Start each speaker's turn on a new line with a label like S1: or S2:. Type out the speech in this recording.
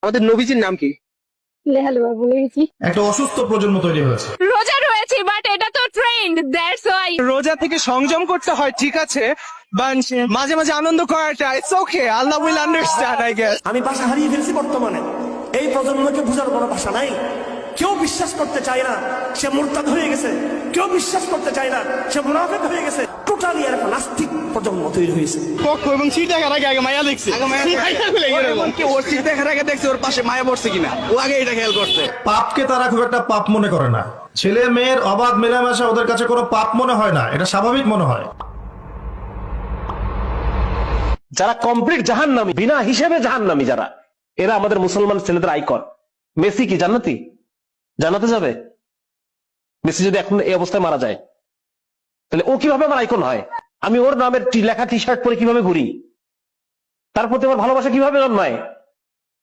S1: আমাদের নবীজির নাম কি?
S2: একটা অসুস্থ প্রজন্ম তৈরি হয়েছে।
S3: রোজা রয়েছে বাট এটা তো ট্রেন্ড, দ্যাটস ওয়াই।
S1: রোজা থেকে সংযম করতে হয়, ঠিক আছে, বাট মাঝে মাঝে আনন্দ করাটা it's okay, Allah will understand I guess.
S4: আমি ভাষা হারিয়ে ফেলছি বর্তমানে। এই প্রজন্মকে বোঝার কোনো ভাষা নাই। কেউ বিশ্বাস করতে চায় না সে মুরতাদ হয়ে গেছে, কেউ বিশ্বাস করতে চায় না সে মুনাফিক হয়ে গেছে। টোটালি একটা নাস্তিক প্রজন্ম তৈরি হয়েছে।
S1: পক্ষ এবং সিট দেখার আগে মায়া দেখছি, ওর সিট দেখার আগে দেখছি ওর পাশে মায়া পড়ছে কিনা, ও আগে এটা খেয়াল করছে।
S2: পাপকে তারা খুব একটা পাপ মনে করে না। ছেলে মেয়ের অবাধ মেলামেশা ওদের কাছে কোনো পাপ মনে হয় না, এটা স্বাভাবিক মনে হয়।
S5: যারা কমপ্লিট জাহান্নামী, বিনা হিসেবে জাহান্নামী যারা, এরা আমাদের মুসলমান ছেলেদের আইকন। মেসি কি জান্নাতি? জান্নাতে যাবে? মেসি যদি এখন এই অবস্থায় মারা যায় তাহলে ও কিভাবে আমার আইকন হয়? আমি ওর নামের লেখা টি শার্ট পরে কিভাবে ঘুরি? তার প্রতি আমার ভালোবাসা কিভাবে জন্মায়?